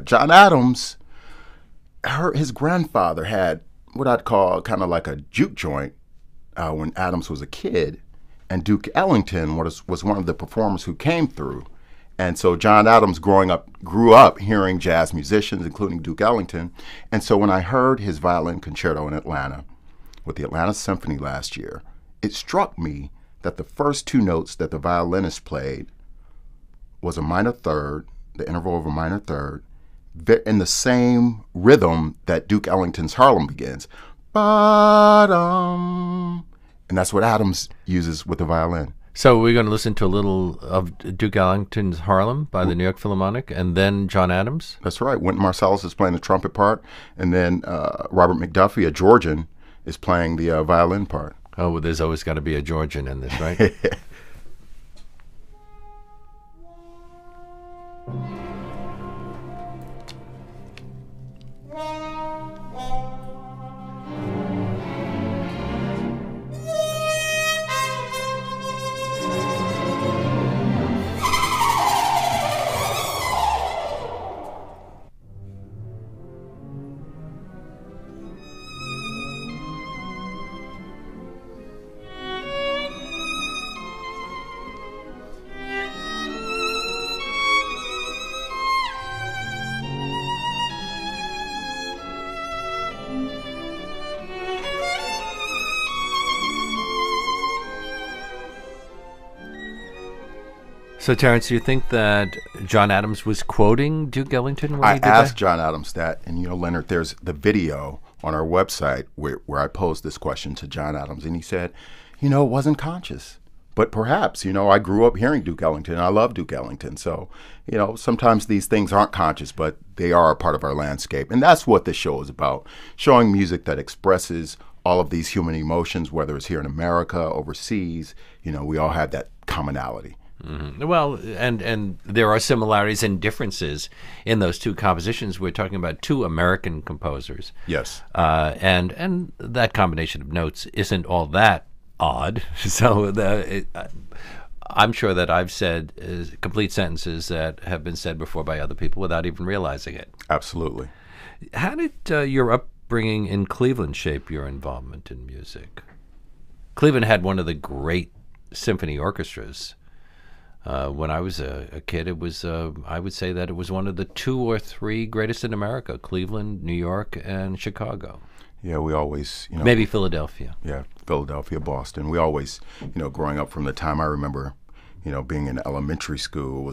John Adams, his grandfather had what I'd call kind of like a juke joint when Adams was a kid, and Duke Ellington was one of the performers who came through. And so John Adams grew up hearing jazz musicians, including Duke Ellington. And so when I heard his violin concerto in Atlanta with the Atlanta Symphony last year, it struck me that the first two notes that the violinist played was a minor third, the interval of a minor third, in the same rhythm that Duke Ellington's Harlem begins. Ba-dum. And that's what Adams uses with the violin. So we're going to listen to a little of Duke Ellington's Harlem by the New York Philharmonic, and then John Adams? That's right. Wynton Marsalis is playing the trumpet part, and then Robert McDuffie, a Georgian, is playing the violin part. Oh, well, there's always got to be a Georgian in this, right? So, Terrance, do you think that John Adams was quoting Duke Ellington when he did that? I asked John Adams that, and Leonard, there's the video on our website where I posed this question to John Adams, and he said, it wasn't conscious. But perhaps, I grew up hearing Duke Ellington, and I love Duke Ellington. So, sometimes these things aren't conscious, but they are a part of our landscape. And that's what this show is about, showing music that expresses all of these human emotions, whether it's here in America, overseas. We all have that commonality. Mm-hmm. Well, and there are similarities and differences in those two compositions. We're talking about two American composers. Yes. And that combination of notes isn't all that odd. So I'm sure that I've said complete sentences that have been said before by other people without even realizing it. Absolutely. How did your upbringing in Cleveland shape your involvement in music? Cleveland had one of the great symphony orchestras. When I was a kid, it was I would say that it was one of the 2 or 3 greatest in America: Cleveland, New York, and Chicago. Yeah, we always, maybe Philadelphia. Yeah, Philadelphia, Boston. We always, growing up from the time I remember, being in elementary school,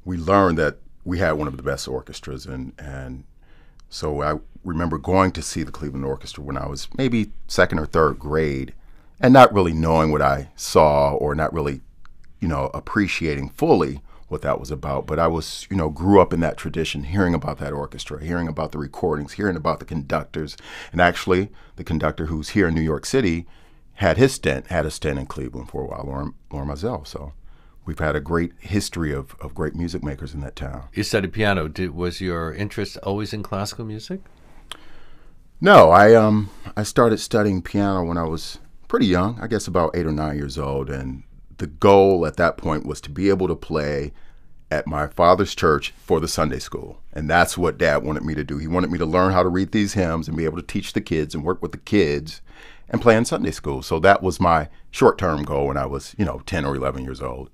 we learned that we had one of the best orchestras, and so I remember going to see the Cleveland Orchestra when I was maybe 2nd or 3rd grade, and not really knowing what I saw, or not really appreciating fully what that was about. But I was, grew up in that tradition, hearing about that orchestra, hearing about the recordings, hearing about the conductors. And actually, the conductor who's here in New York City had a stint in Cleveland for a while, Lauren Mazel. So we've had a great history of great music makers in that town. You studied piano. Was your interest always in classical music? No, I started studying piano when I was pretty young, I guess about 8 or 9 years old, and the goal at that point was to be able to play at my father's church for the Sunday school. And that's what Dad wanted me to do. He wanted me to learn how to read these hymns and be able to teach the kids and work with the kids and play in Sunday school. So that was my short-term goal when I was, 10 or 11 years old.